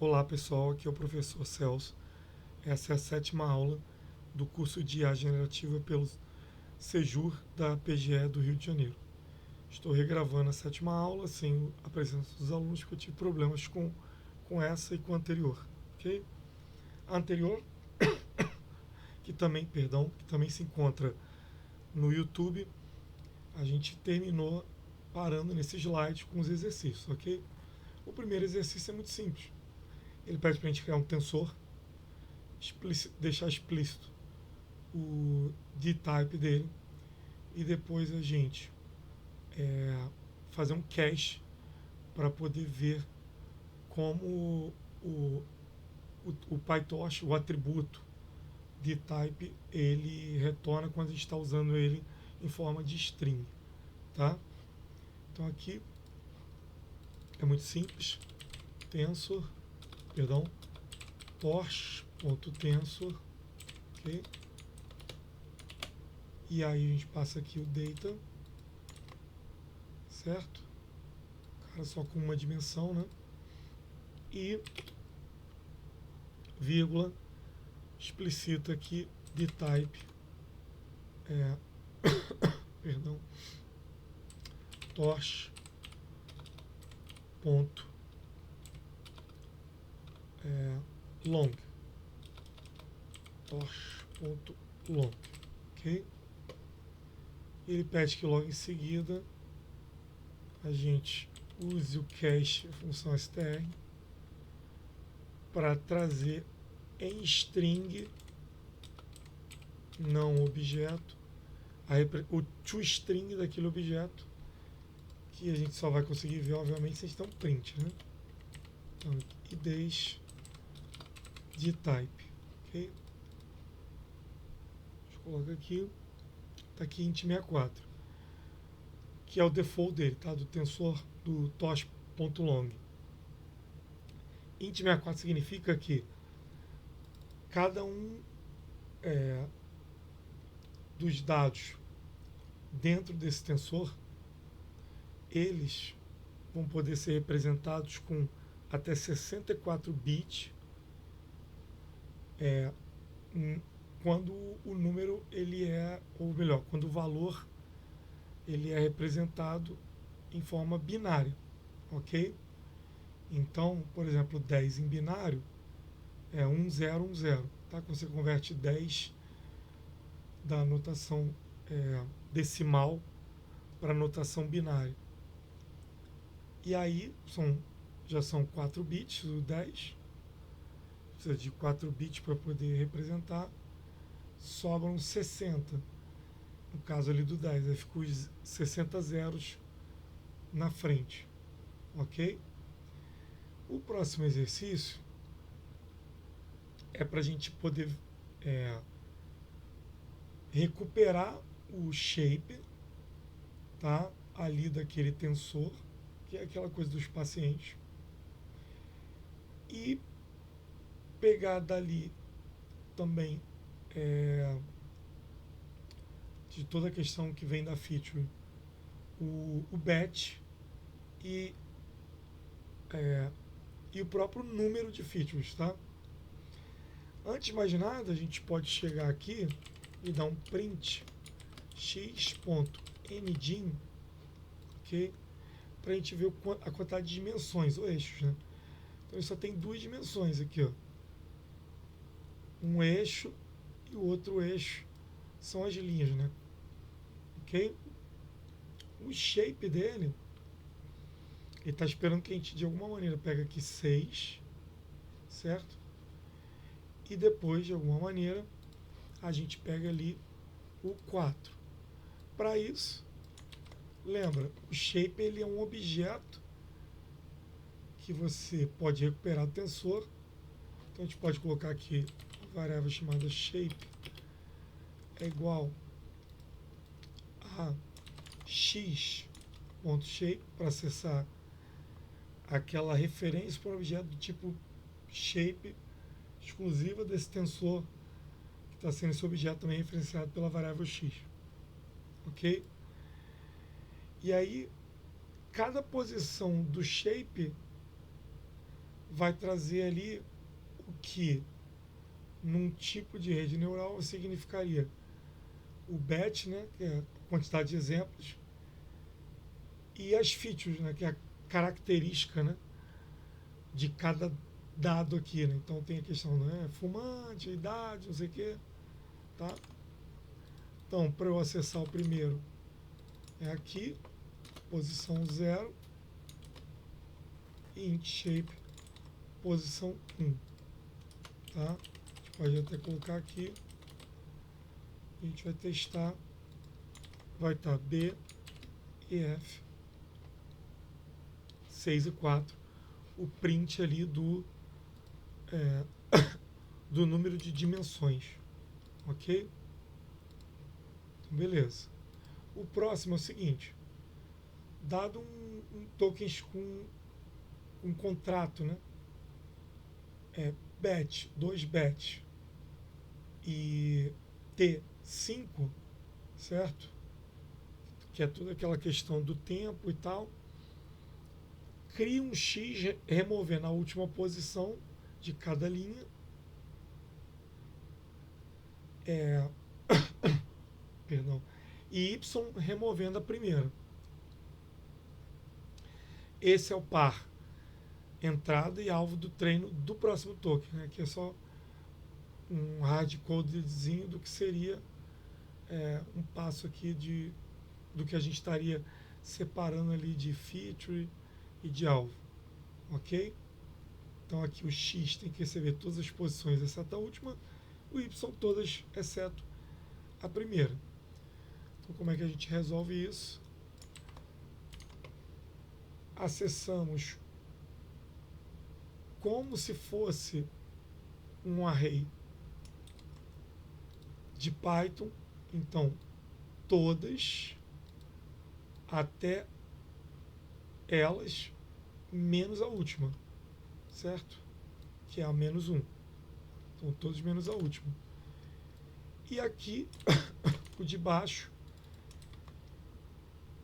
Olá pessoal, aqui é o professor Celso. Essa é a sétima aula do curso de IA Generativa pelo Sejur da PGE do Rio de Janeiro. Estou regravando a sétima aula sem a presença dos alunos porque eu tive problemas com essa e com a anterior, ok? A anterior, que também se encontra no YouTube, a gente terminou parando nesse slide com os exercícios, ok? O primeiro exercício é muito simples. Ele pede para a gente criar um tensor, deixar explícito o D-type dele e depois a gente fazer um cache para poder ver como o PyTorch, o atributo D-type, ele retorna quando a gente está usando ele em forma de string, tá? Então aqui é muito simples, torch.tensor, ok? E aí a gente passa aqui o data, certo? Cara, só com uma dimensão, né? E vírgula, explicita aqui de type, perdão, torch ponto long, torch.long, ok? Ele pede que logo em seguida a gente use o cache, a função str, para trazer em string, não objeto, o toString daquele objeto, que a gente só vai conseguir ver, obviamente, se a gente der um print, né? Então, idês de type, ok? Deixa eu colocar aqui, tá aqui int64, que é o default dele, tá? Do tensor do torch.long. int64 significa que cada um dos dados dentro desse tensor, eles vão poder ser representados com até 64 bits quando o número ele é, ou melhor, quando o valor ele é representado em forma binária, ok? Então, por exemplo, 10 em binário é 1010, tá? Quando você converte 10 da notação decimal para a notação binária. E aí já são 4 bits, o 10, precisa de 4 bits para poder representar, sobram 60, no caso ali do 10, aí ficam os 60 zeros na frente, ok? O próximo exercício é para a gente poder recuperar o shape, tá? Ali daquele tensor, que é aquela coisa dos pacientes, e pegar dali também de toda a questão que vem da feature, o batch e o próprio número de features, tá? Antes de mais nada, a gente pode chegar aqui e dar um print x.mdim, ok? Para a gente ver a quantidade de dimensões, ou eixos, né? Então ele só tem duas dimensões aqui, ó. Um eixo e o outro eixo são as linhas, né? Ok? O shape dele, ele está esperando que a gente de alguma maneira pegue aqui 6, certo? E depois, de alguma maneira, a gente pega ali o 4. Para isso, lembra, o shape ele é um objeto que você pode recuperar do tensor. Então a gente pode colocar aqui uma variável chamada shape é igual a x.shape para acessar aquela referência para um objeto do tipo shape exclusiva desse tensor que está sendo esse objeto também referenciado pela variável x, ok? E aí cada posição do shape vai trazer ali o que num tipo de rede neural significaria o batch, né, que é a quantidade de exemplos, e as features, né, que é a característica, né, de cada dado aqui, né? Então tem a questão, né, fumante, idade, não sei o quê, tá? Então, para eu acessar o primeiro, é aqui, posição 0, int shape, posição 1, tá? A gente pode até colocar aqui, a gente vai testar, vai estar B e F, 6 e 4, o print ali do, do número de dimensões, ok? Então, beleza. O próximo é o seguinte, dado um token com um contrato, né? batch, 2 batch e T5, certo? Que é toda aquela questão do tempo e tal. Cria um X removendo a última posição de cada linha. Perdão. E Y removendo a primeira. Esse é o par entrada e alvo do treino do próximo token, né? Que é só um hardcodezinho do que seria um passo aqui do que a gente estaria separando ali de feature e de alvo, ok? Então aqui o X tem que receber todas as posições exceto a última, o Y todas exceto a primeira. Então como é que a gente resolve isso? Acessamos como se fosse um array de Python, então todas até elas menos a última, certo? Que é a menos 1. Então todos menos a última. E aqui o de baixo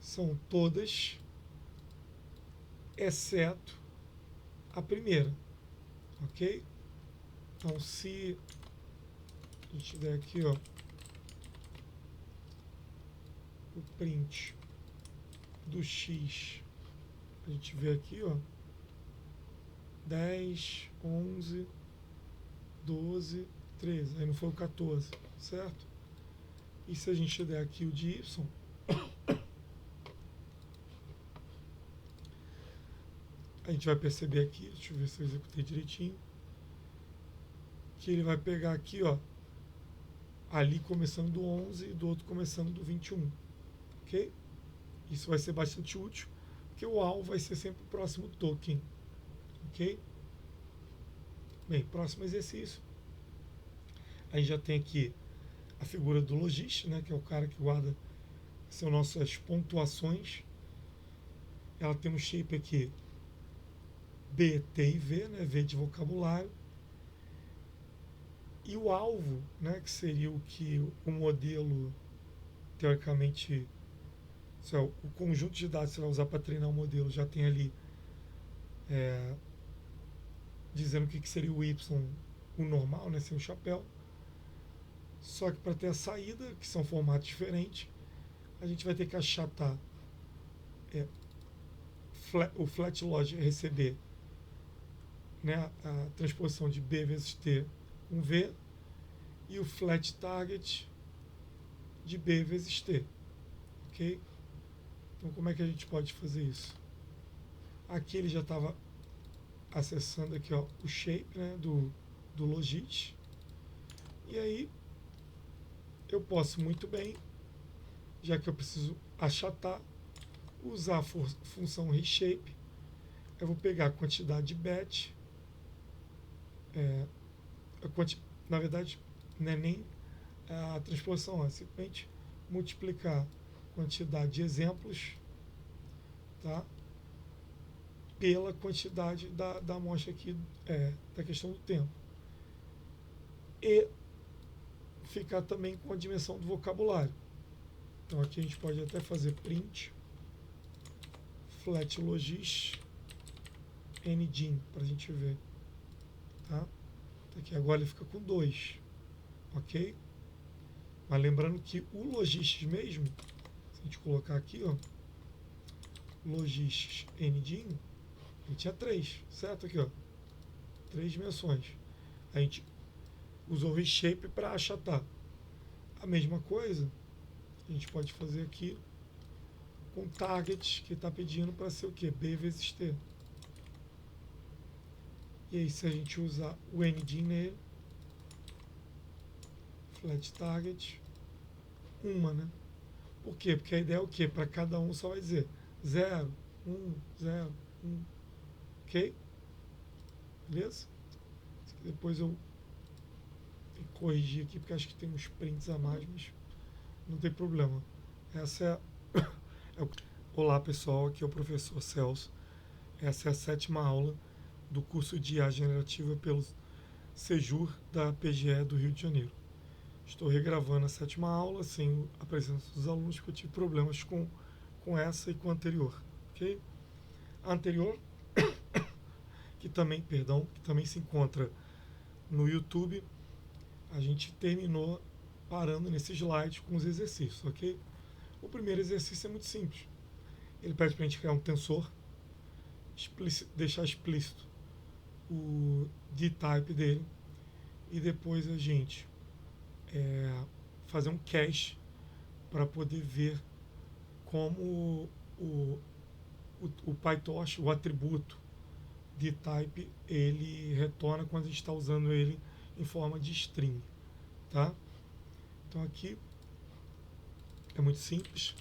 são todas exceto a primeira, ok? Então se a gente der aqui, ó, o print do X, a gente vê aqui, ó, 10, 11, 12, 13, aí não foi o 14, certo? E se a gente der aqui o de Y, a gente vai perceber aqui, deixa eu ver se eu executei direitinho, que ele vai pegar aqui, ó, ali começando do 11 e do outro começando do 21, ok? Isso vai ser bastante útil, porque o alvo vai ser sempre o próximo token, ok? Bem, próximo exercício. A gente já tem aqui a figura do logista, né, que é o cara que guarda são nossas pontuações. Ela tem um shape aqui B, T e V, né, V de vocabulário. E o alvo, né, que seria o que o modelo, teoricamente, o conjunto de dados que você vai usar para treinar o modelo, já tem ali dizendo o que seria o Y, o normal, né, sem o chapéu. Só que para ter a saída, que são formatos diferentes, a gente vai ter que achatar o flat log receber, né, a transposição de B vezes T com V, e o flat target de B vezes T, ok? Então como é que a gente pode fazer isso? Aqui ele já estava acessando aqui, ó, o shape, né, do logit, e aí eu posso muito bem, já que eu preciso achatar, usar a função reshape. Eu vou pegar a quantidade de batch, na verdade não é nem a transposição, é simplesmente multiplicar a quantidade de exemplos, tá, pela quantidade da amostra aqui, da questão do tempo. E ficar também com a dimensão do vocabulário. Então aqui a gente pode até fazer print flat logis Engine, para a gente ver, tá? Tá aqui, agora ele fica com 2, ok? Mas lembrando que o Logistics mesmo, se a gente colocar aqui, ó, Logistics Engine, ele tinha 3, certo? Aqui, ó, 3 dimensões. A gente usou o Reshape para achatar. A mesma coisa a gente pode fazer aqui com target, que está pedindo para ser o quê? B vezes T. E aí, se a gente usar o Engine nele, flat target, né? Por quê? Porque a ideia é o quê? Para cada um só vai dizer 0, 1, 0, 1. Ok? Beleza? Depois eu tenho que corrigir aqui, porque acho que tem uns prints a mais, mas não tem problema. Essa é Olá pessoal, aqui é o professor Celso. Essa é a 7ª aula do curso de IA Generativa pelo Sejur da PGE do Rio de Janeiro. Estou regravando a 7ª aula sem a presença dos alunos, porque eu tive problemas com essa e com a anterior. Ok? A anterior, que também se encontra no YouTube, a gente terminou parando nesse slide com os exercícios, ok? O primeiro exercício é muito simples. Ele pede para a gente criar um tensor, deixar explícito o D-type dele, e depois a gente fazer um cache para poder ver como o PyTorch, o atributo D-type, ele retorna quando a gente está usando ele em forma de string, tá? Então aqui é muito simples,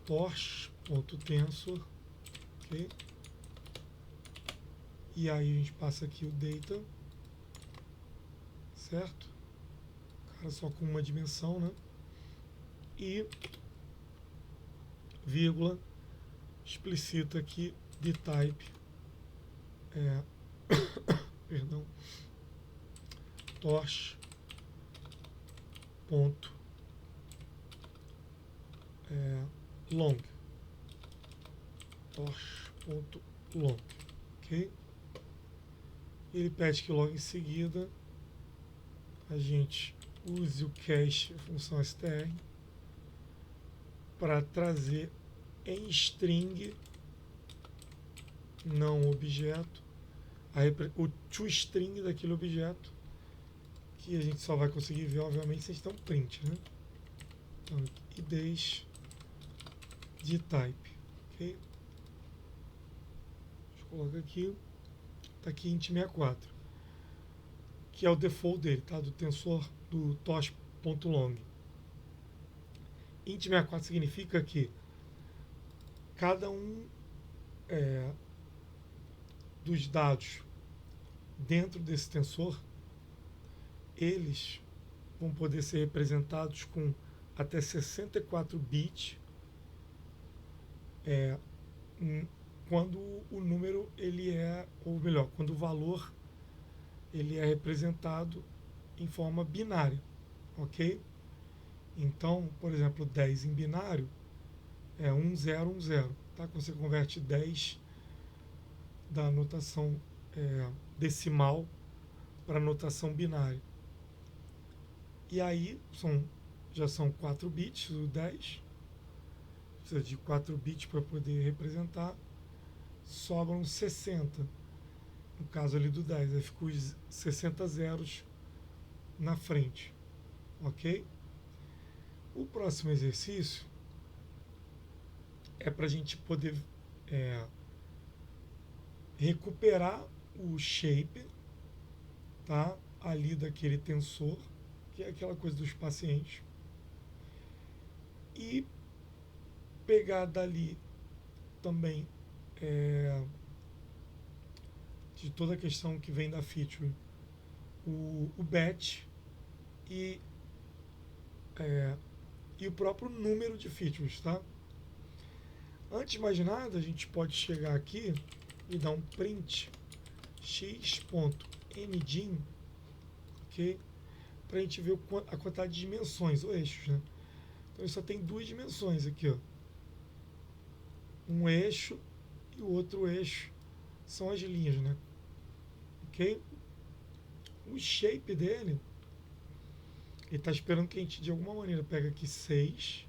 torch.tensor, ok? E aí a gente passa aqui o data, certo? Cara, só com uma dimensão, né? E vírgula, explicita aqui de type, perdão, torch ponto long, torch.long, ok? Ele pede que logo em seguida a gente use o cache, a função str, para trazer em string, não objeto, o toString daquele objeto, que a gente só vai conseguir ver, obviamente, se a gente tem um print, né? Então, idês de type, ok? Deixa eu colocar aqui, tá aqui int64, que é o default dele, tá? Do tensor do torch.long. int64 significa que cada um dos dados dentro desse tensor, eles vão poder ser representados com até 64 bits quando o número ou melhor, quando o valor ele é representado em forma binária, ok? Então, por exemplo, 10 em binário é 1010, tá? Quando você converte 10 da notação decimal para a notação binária. E aí já são 4 bits, o 10, precisa de 4 bits para poder representar, sobram 60, no caso ali do 10, aí ficam os 60 zeros na frente, ok? O próximo exercício é para a gente poder recuperar o shape, tá? Ali daquele tensor, que é aquela coisa dos pacientes, e pegar dali também de toda a questão que vem da feature, o batch e o próprio número de features, tá? Antes de mais nada, a gente pode chegar aqui e dar um print x.engine, ok? Para a gente ver a quantidade de dimensões, ou eixos, né? Então ele só tem 2 dimensões aqui, ó. Um eixo e o outro eixo são as linhas, né? Ok? O shape dele, ele está esperando que a gente de alguma maneira pegue aqui 6,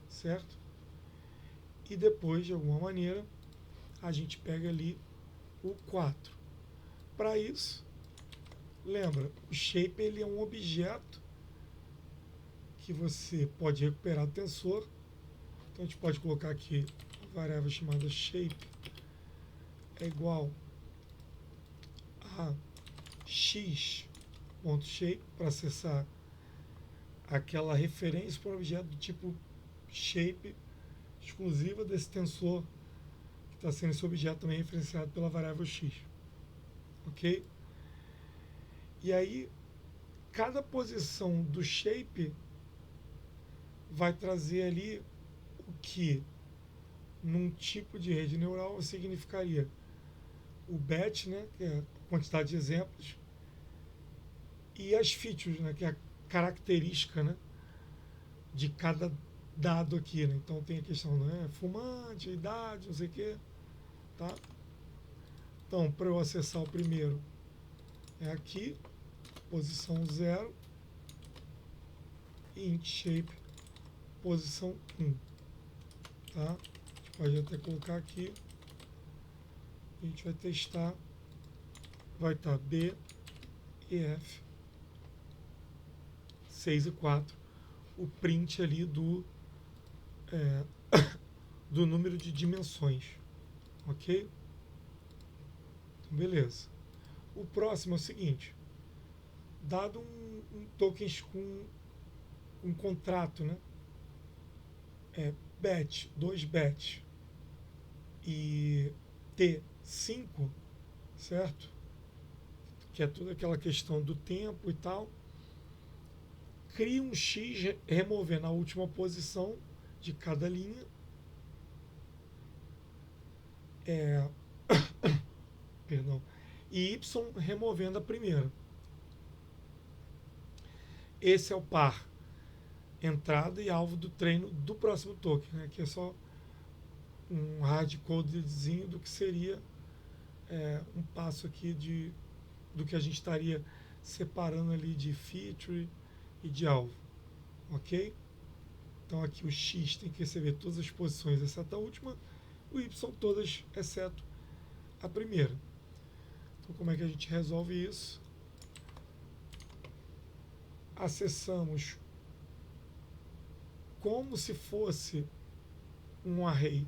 certo? E depois, de alguma maneira, a gente pega ali o 4. Para isso, lembra, o shape ele é um objeto que você pode recuperar do tensor. Então a gente pode colocar aqui uma variável chamada shape é igual a x.shape para acessar aquela referência para um objeto do tipo shape exclusiva desse tensor que está sendo esse objeto também referenciado pela variável x. Ok? E aí, cada posição do shape vai trazer ali o que num tipo de rede neural significaria o batch, né, que é a quantidade de exemplos, e as features, né, que é a característica, né, de cada dado aqui, né? Então tem a questão, né, fumante, idade, não sei o quê, tá? Então, para eu acessar o primeiro, é aqui, posição 0, int shape, posição 1, tá? A gente pode até colocar aqui, a gente vai testar, vai estar B e F, 6 e 4, o print ali do, do número de dimensões, ok? Então, beleza. O próximo é o seguinte, dado um token com um contrato, né? batch, 2 batch e T5, certo? Que é toda aquela questão do tempo e tal. Cria um X removendo a última posição de cada linha. Perdão. E Y removendo a primeira. Esse é o par entrada e alvo do treino do próximo token, né? Que é só um hardcodezinho do que seria um passo aqui do que a gente estaria separando ali de feature e de alvo, ok? Então aqui o X tem que receber todas as posições exceto a última, o Y todas exceto a primeira. Então como é que a gente resolve isso? Acessamos como se fosse um array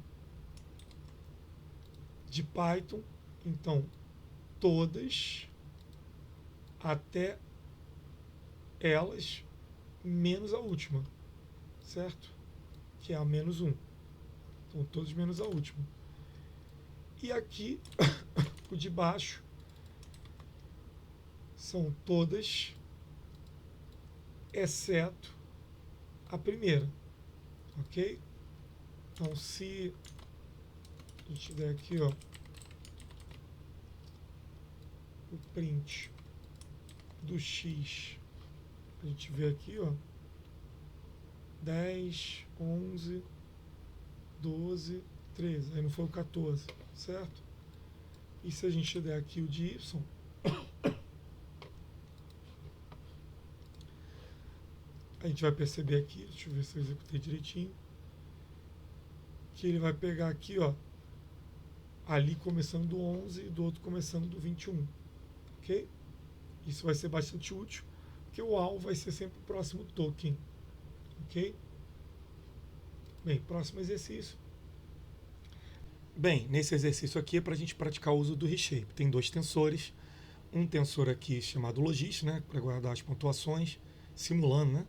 de Python, então todas até elas menos a última, certo? Que é a menos 1. Então todos menos a última. E aqui o de baixo são todas exceto a primeira, ok? Então se a gente der aqui, ó, o print do X, a gente vê aqui, ó, 10, 11, 12, 13, aí não foi o 14, certo? E se a gente der aqui o de Y, a gente vai perceber aqui, deixa eu ver se eu executei direitinho, que ele vai pegar aqui, ó, ali começando do 11 e do outro começando do 21, ok? Isso vai ser bastante útil, porque o alvo vai ser sempre o próximo token, ok? Bem, próximo exercício. Bem, nesse exercício aqui é para a gente praticar o uso do reshape. Tem 2 tensores, um tensor aqui chamado logist, né, para guardar as pontuações, simulando, né,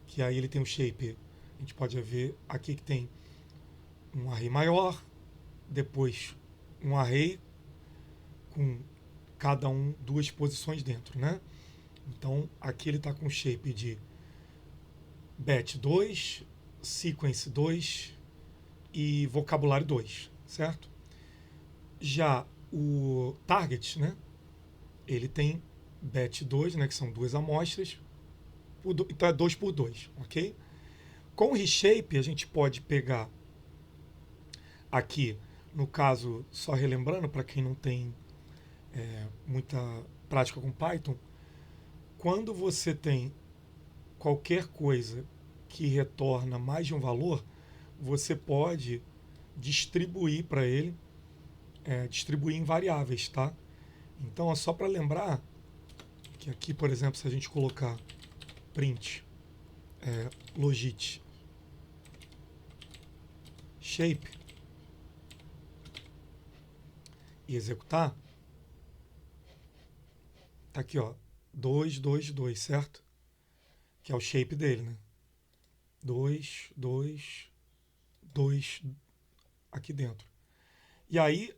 que aí ele tem o shape, a gente pode ver aqui que tem um array maior, depois um array com cada 2 posições dentro, né? Então aqui ele está com o shape de batch 2, sequence 2 e vocabulário 2, certo? Já o target, né? Ele tem batch 2, né? Que são 2 amostras, então é 2 por 2, ok? Com o reshape a gente pode pegar aqui no caso, só relembrando, para quem não tem muita prática com Python, quando você tem qualquer coisa que retorna mais de um valor, você pode distribuir para ele, distribuir em variáveis, tá? Então, é só para lembrar que aqui, por exemplo, se a gente colocar print logit shape e executar, tá aqui, ó, 2, 2, 2, certo? Que é o shape dele, né? 2, 2, 2 aqui dentro. E aí,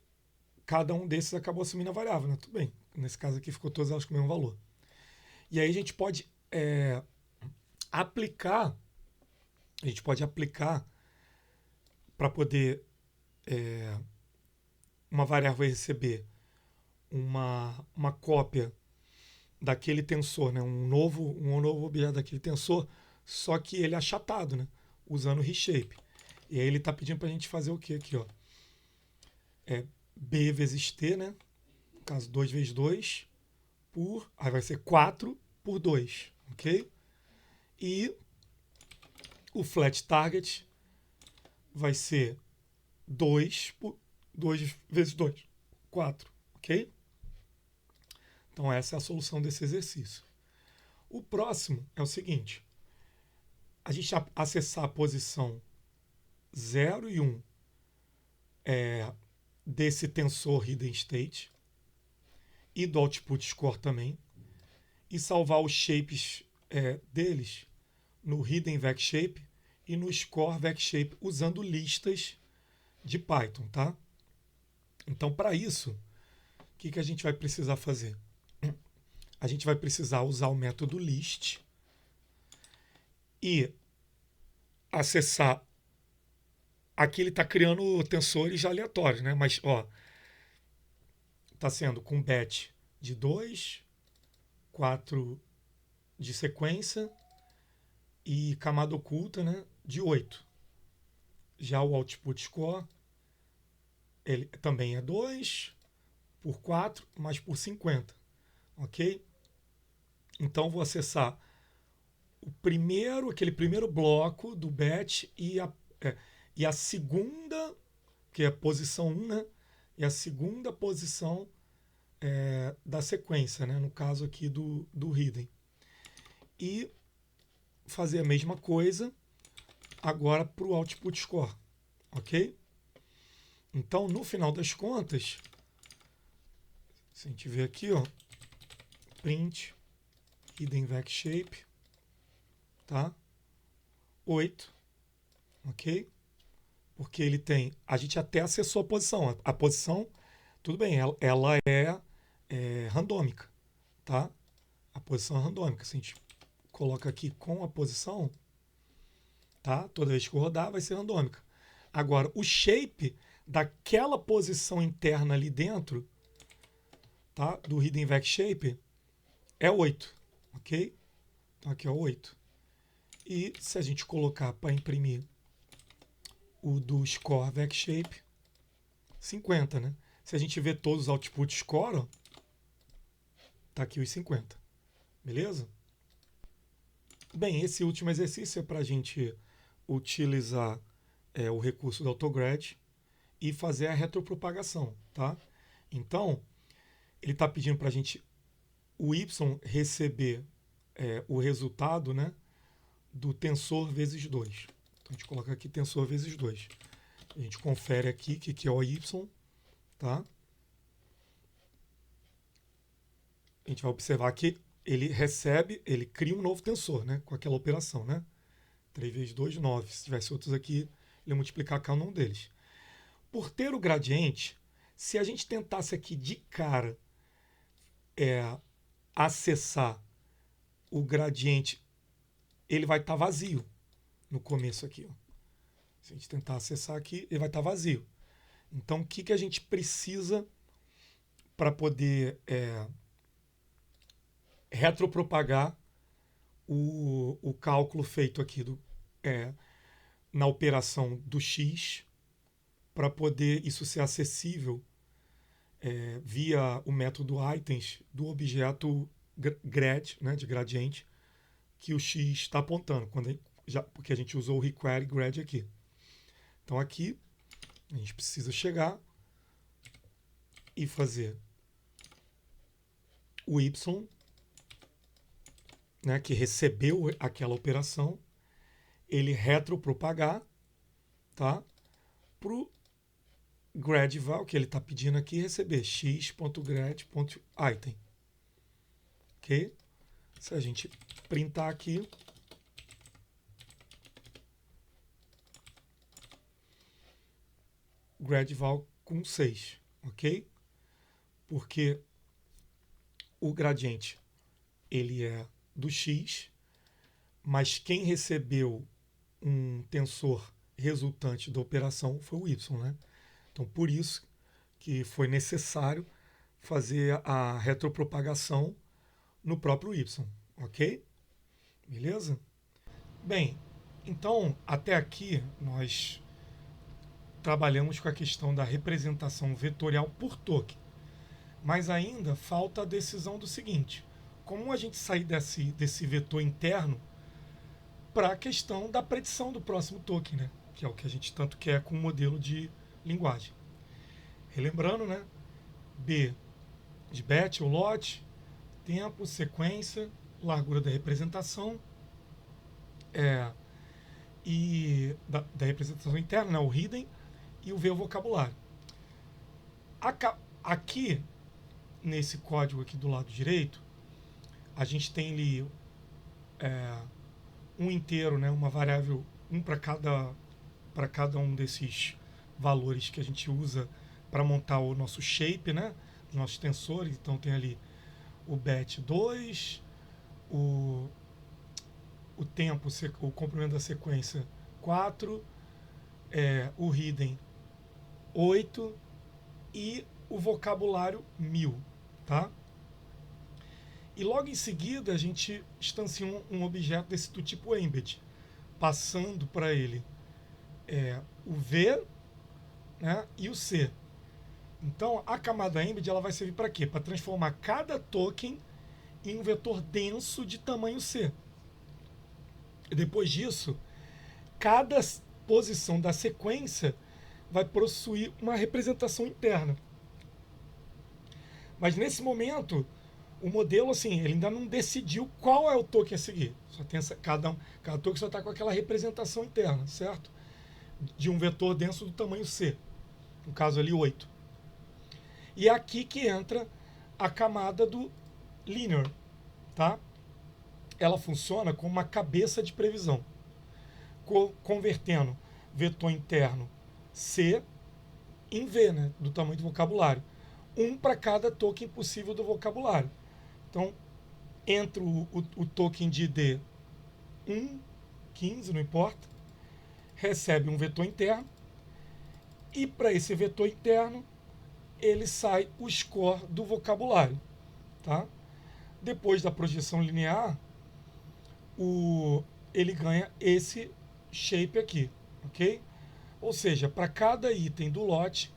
cada um desses acabou assumindo a variável, né? Tudo bem. Nesse caso aqui ficou todas elas com o mesmo valor. E aí a gente pode aplicar para poder uma variável vai receber uma cópia daquele tensor, né? um novo objeto daquele tensor, só que ele é achatado, né? Usando o reshape. E aí ele está pedindo para a gente fazer o que aqui, ó? B vezes T, né? No caso, 2 vezes 2 aí vai ser 4 por 2, ok? E o flat target vai ser 2 vezes 2, 4, ok? Então essa é a solução desse exercício. O próximo é o seguinte: a gente acessar a posição 0 e 1 desse tensor hidden state e do output score também, e salvar os shapes deles no hidden vec shape e no score vec shape usando listas de Python, tá? Então, para isso, o que a gente vai precisar fazer? A gente vai precisar usar o método list e acessar. Aqui ele está criando tensores aleatórios, né? Mas, ó, está sendo com batch de 2, 4 de sequência e camada oculta, né, de 8. Já o output score, ele também é 2 por 4, mas por 50, ok? Então, vou acessar aquele primeiro bloco do batch e a segunda, que é a posição 1, né? E a segunda posição da sequência, né? No caso aqui do hidden. E fazer a mesma coisa agora para o output score, ok? Então, no final das contas, se a gente ver aqui, ó, print hidden vec shape, tá? 8, ok? Porque ele tem, a gente até acessou a posição. A posição, tudo bem, ela é randômica, tá? A posição é randômica. Se a gente coloca aqui com a posição, tá? Toda vez que eu rodar, vai ser randômica. Agora, o shape daquela posição interna ali dentro, tá? Do hidden vec shape, é 8, ok? Então aqui é 8. E se a gente colocar para imprimir o do score vec shape, 50, né? Se a gente ver todos os output score, ó, tá aqui os 50. Beleza? Bem, esse último exercício é para a gente utilizar o recurso do AutoGrad e fazer a retropropagação, tá? Então, ele está pedindo para a gente, o y receber o resultado, né, do tensor vezes 2. Então, a gente coloca aqui tensor vezes 2. A gente confere aqui que é o y, tá? A gente vai observar que ele cria um novo tensor, né, com aquela operação, né? 3 vezes 2, 9. Se tivesse outros aqui, ele ia multiplicar cada um deles. Por ter o gradiente, se a gente tentasse aqui de cara acessar o gradiente, ele vai estar vazio no começo aqui. Ó. Se a gente tentar acessar aqui, ele vai estar vazio. Então, o que a gente precisa para poder retropropagar o cálculo feito aqui na operação do x para poder isso ser acessível via o método items do objeto grad, né, de gradiente, que o x está apontando, porque a gente usou o require grad aqui. Então aqui a gente precisa chegar e fazer o y, né, que recebeu aquela operação, ele retropropagar, tá, para o grad_val, que ele está pedindo aqui, receber x.grad.item. Ok? Se a gente printar aqui, grad_val com 6, ok? Porque o gradiente ele é do x, mas quem recebeu um tensor resultante da operação foi o y, né? Então, por isso que foi necessário fazer a retropropagação no próprio y, ok? Beleza? Bem, então, até aqui nós trabalhamos com a questão da representação vetorial por token. Mas ainda falta a decisão do seguinte: como a gente sair desse vetor interno para a questão da predição do próximo token, né? Que é o que a gente tanto quer com o modelo de linguagem. Relembrando, né? B de bet ou lote, tempo, sequência, largura da representação, e da representação interna, né? O hidden, e o V o vocabulário. Aqui, nesse código aqui do lado direito, a gente tem ali um inteiro, né? Uma variável, para cada um desses valores que a gente usa para montar o nosso shape, né? Os nossos tensores. Então tem ali o bet2, o tempo, o comprimento da sequência 4, o hidden 8 e o vocabulário 1000, tá? E logo em seguida a gente instancia um objeto do tipo embed, passando para ele o V, né, e o C. Então a camada embed ela vai servir para quê? Para transformar cada token em um vetor denso de tamanho C. E depois disso, cada posição da sequência vai possuir uma representação interna. Mas nesse momento, o modelo, assim, ele ainda não decidiu qual é o token a seguir. Só tem cada token só está com aquela representação interna, certo? De um vetor denso do tamanho C. No caso ali, 8. E é aqui que entra a camada do linear, tá? Ela funciona como uma cabeça de previsão, convertendo vetor interno C em V, né, do tamanho do vocabulário. Um para cada token possível do vocabulário. Então, entra o token de ID 1, 15, não importa, recebe um vetor interno, e para esse vetor interno, ele sai o score do vocabulário. Tá? Depois da projeção linear, ele ganha esse shape aqui, ok? Ou seja, para cada item do lote,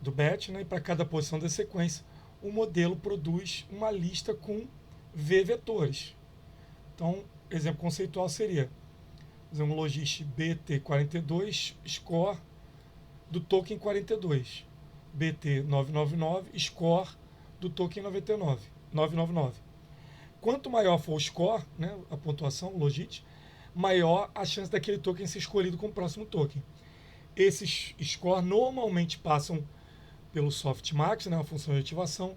do batch, né, e para cada posição da sequência, o modelo produz uma lista com V vetores. Então, exemplo conceitual seria um logist BT42 score do token 42, BT999 score do token 999. Quanto maior for o score, né, a pontuação, o logit, maior a chance daquele token ser escolhido como próximo token. Esses scores normalmente passam pelo softmax, né, a função de ativação,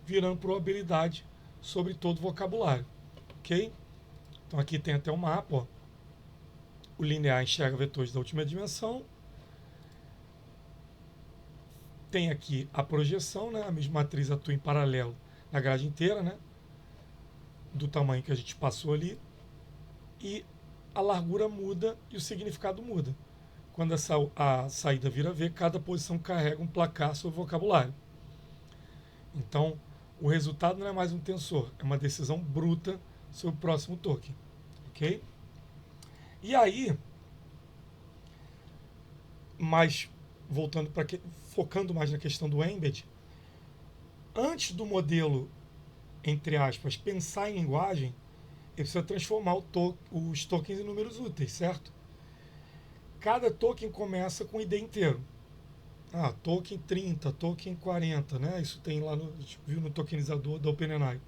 virando probabilidade sobre todo o vocabulário. Ok? Então aqui tem até um mapa. Ó. O linear enxerga vetores da última dimensão. Tem aqui a projeção, né, a mesma matriz atua em paralelo na grade inteira, né, do tamanho que a gente passou ali. E a largura muda e o significado muda. Quando a saída vira V, cada posição carrega um placar sobre o vocabulário. Então, o resultado não é mais um tensor, é uma decisão bruta sobre o próximo token. Ok? E aí, mais voltando para focando mais na questão do embed, antes do modelo, entre aspas, pensar em linguagem, ele precisa transformar os tokens em números úteis, certo? Cada token começa com ID inteiro. Token 30, token 40, né? Isso tem lá no, viu no tokenizador da OpenAI.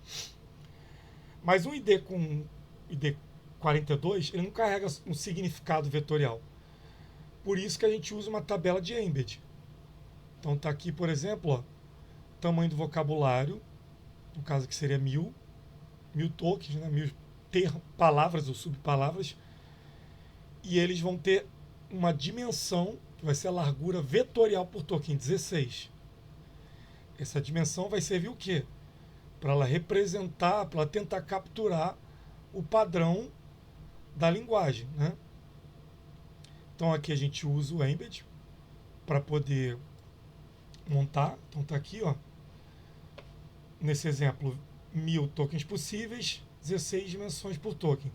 Mas um ID com ID 42, ele não carrega um significado vetorial. Por isso que a gente usa uma tabela de embed. Então tá aqui, por exemplo, ó, tamanho do vocabulário, no caso que seria 1000 tokens, né? 1000 palavras ou subpalavras, e eles vão ter uma dimensão que vai ser a largura vetorial por token, 16. Essa dimensão vai servir o quê? Para ela representar, para ela tentar capturar o padrão da linguagem, né? Então aqui a gente usa o embed para poder montar. Então tá aqui, ó, nesse exemplo, 1000 tokens possíveis, 16 dimensões por token.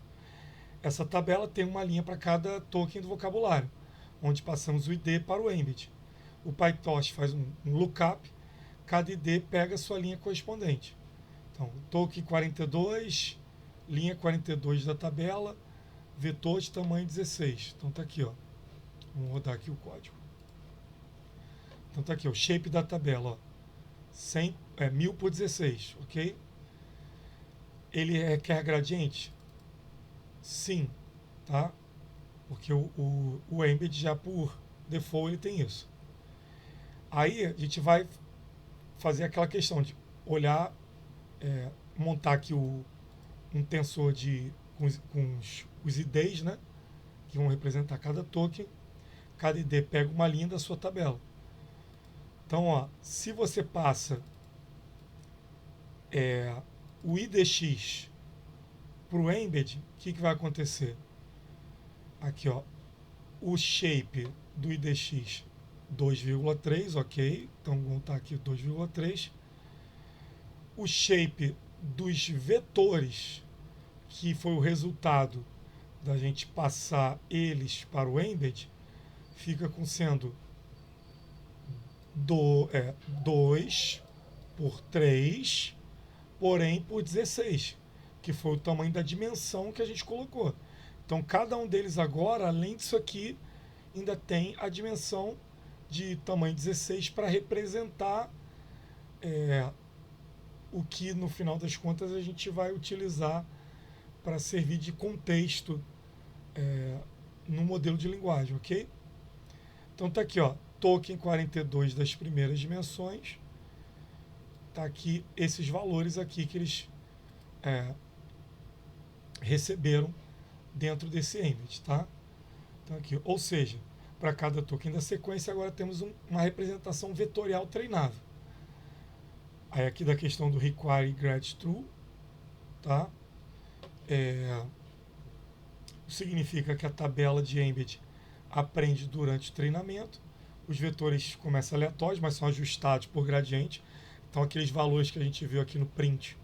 Essa tabela tem uma linha para cada token do vocabulário, onde passamos o ID para o embed. O PyTorch faz um lookup, cada ID pega a sua linha correspondente. Então, token 42, linha 42 da tabela, vetor de tamanho 16. Então tá aqui, ó. Vamos rodar aqui o código. Então tá aqui, o shape da tabela, ó. 1000 por 16, ok? Ele requer gradiente? Sim, tá? Porque o embed já por default ele tem isso. Aí a gente vai fazer aquela questão de olhar, montar aqui um tensor com os IDs, né? Que vão representar cada token. Cada ID pega uma linha da sua tabela. Então, ó, se você passa o IDX para o embed, o que vai acontecer? Aqui, ó, o shape do IDX 2,3, ok? Então vamos estar aqui 2,3. O shape dos vetores, que foi o resultado da gente passar eles para o embed, fica com sendo 2 por 3, porém por 16, que foi o tamanho da dimensão que a gente colocou. Então, cada um deles agora, além disso aqui, ainda tem a dimensão de tamanho 16 para representar o que, no final das contas, a gente vai utilizar para servir de contexto no modelo de linguagem, ok? Então, tá aqui, ó, token 42 das primeiras dimensões. Tá aqui esses valores aqui que eles receberam dentro desse embed, tá? Então aqui, ou seja, para cada token da sequência agora temos uma representação vetorial treinável. Aí aqui da questão do require get true, tá? Significa que a tabela de embed aprende durante o treinamento. Os vetores começam aleatórios, mas são ajustados por gradiente. Então aqueles valores que a gente viu aqui no print,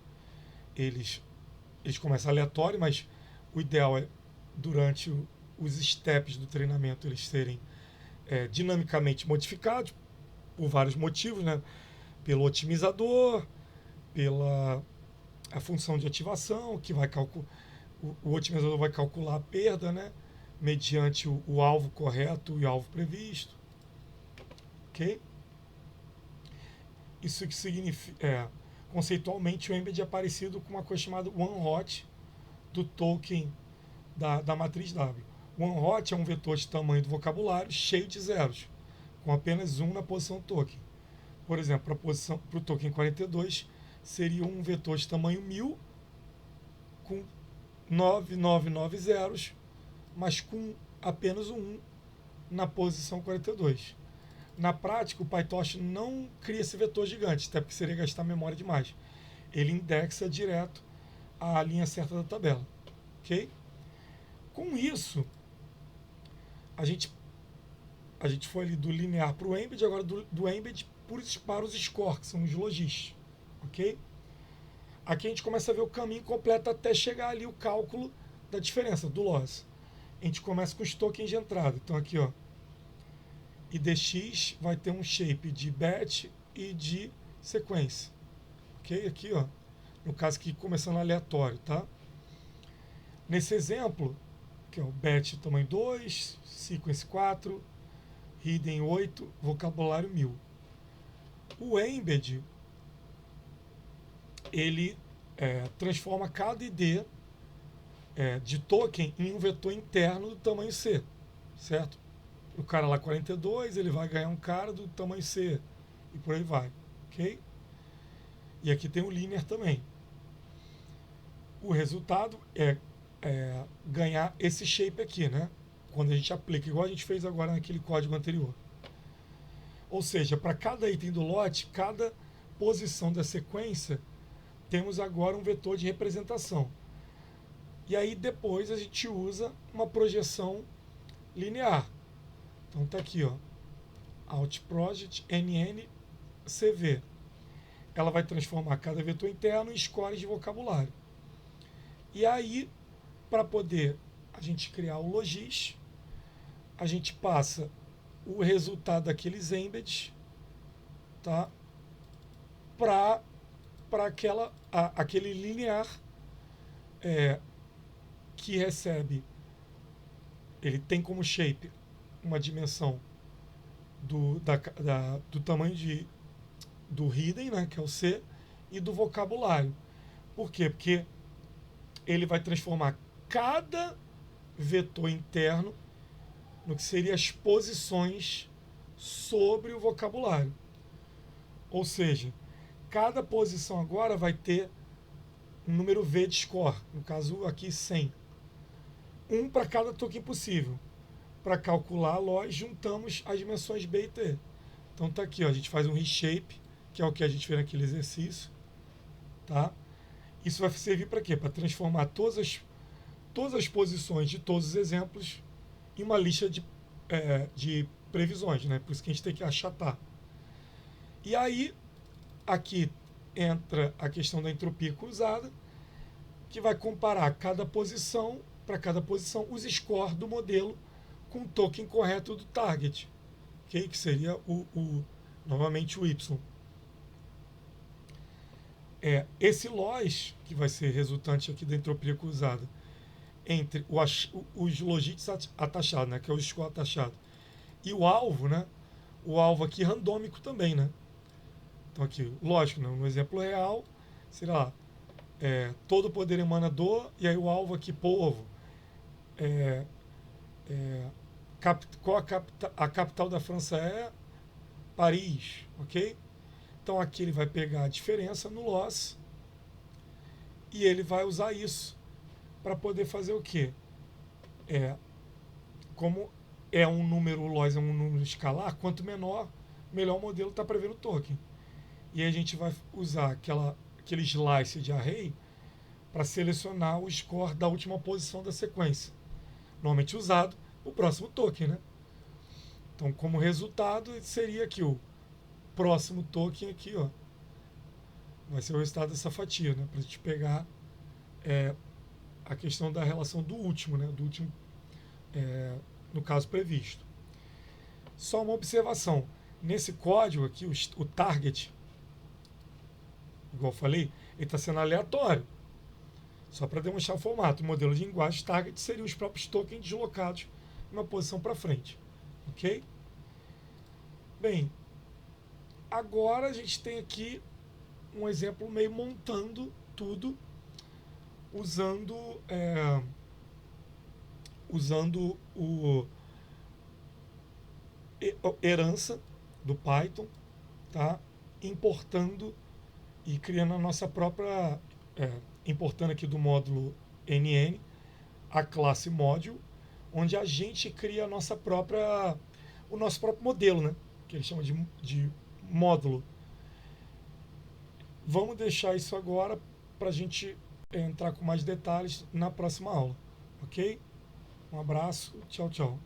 eles começam aleatório, mas o ideal é durante os steps do treinamento eles serem dinamicamente modificados por vários motivos, né? Pelo otimizador, pela a função de ativação, que vai calcular, o otimizador vai calcular a perda, né? Mediante o alvo correto e o alvo previsto. Ok? Isso que significa, conceitualmente, o embed é parecido com uma coisa chamada one-hot do token da matriz W. O one-hot é um vetor de tamanho do vocabulário cheio de zeros, com apenas um na posição token. Por exemplo, para o token 42, seria um vetor de tamanho 1000 com 999 zeros, mas com apenas um 1 na posição 42. Na prática, o PyTorch não cria esse vetor gigante, até porque seria gastar memória demais. Ele indexa direto a linha certa da tabela. Ok? Com isso, a gente foi ali do linear para o embed, agora do embed para os scores, que são os logis. Ok? Aqui a gente começa a ver o caminho completo até chegar ali o cálculo da diferença, do loss. A gente começa com os tokens de entrada. Então aqui, ó, e dx vai ter um shape de batch e de sequência. Ok? Aqui, ó, no caso aqui começando aleatório, tá? Nesse exemplo, que é o batch tamanho 2, sequence 4, hidden 8, vocabulário 1000. O embed, ele transforma cada ID de token em um vetor interno do tamanho C, certo? O cara lá 42, ele vai ganhar um cara do tamanho C e por aí vai, ok? E aqui tem o linear também. O resultado é ganhar esse shape aqui, né? Quando a gente aplica, igual a gente fez agora naquele código anterior. Ou seja, para cada item do lote, cada posição da sequência, temos agora um vetor de representação. E aí depois a gente usa uma projeção linear. Então tá aqui, ó, Alt Project NN CV. Ela vai transformar cada vetor interno em scores de vocabulário. E aí, para poder a gente criar o logis, a gente passa o resultado daqueles embeds, tá, para aquele linear que recebe, ele tem como shape uma dimensão do tamanho do hidden, né, que é o C, e do vocabulário. Por quê? Porque ele vai transformar cada vetor interno no que seria as posições sobre o vocabulário. Ou seja, cada posição agora vai ter um número V de score, no caso aqui 100. Um para cada token possível. Para calcular, nós juntamos as dimensões B e T. Então tá aqui, ó, a gente faz um reshape, que é o que a gente fez naquele exercício, tá? Isso vai servir para quê? Para transformar todas as posições de todos os exemplos em uma lista de previsões, né? Por isso que a gente tem que achatar. E aí, aqui entra a questão da entropia cruzada, que vai comparar para cada posição, os scores do modelo com o token correto do target, okay? Que seria novamente o Y. Esse loss, que vai ser resultante aqui da entropia cruzada, entre os logits atachados, né, que é o score atachado, e o alvo, né, o alvo aqui randômico também, né? Então aqui, lógico, né, no exemplo real, será todo o poder emana do, e aí o alvo aqui, povo, qual a capital da França é? Paris, ok? Então aqui ele vai pegar a diferença no loss e ele vai usar isso para poder fazer o quê? Como é um número, o loss é um número escalar, quanto menor, melhor o modelo está prevendo o token. E aí a gente vai usar aquele slice de array para selecionar o score da última posição da sequência, normalmente usado o próximo token, né? Então, como resultado, seria aqui o próximo token aqui, ó, vai ser o resultado dessa fatia, né? Para a gente pegar a questão da relação do último, né? Do último, no caso previsto. Só uma observação. Nesse código aqui, o target, igual eu falei, ele está sendo aleatório. Só para demonstrar o formato. O modelo de linguagem target seria os próprios tokens deslocados de uma posição para frente. Ok? Bem, agora a gente tem aqui um exemplo meio montando tudo usando herança do Python, tá? Importando e criando a nossa própria, importando aqui do módulo NN a classe module, onde a gente cria o nosso próprio modelo, né? Que eles chamam de módulo. Vamos deixar isso agora para a gente entrar com mais detalhes na próxima aula, ok? Um abraço, tchau, tchau.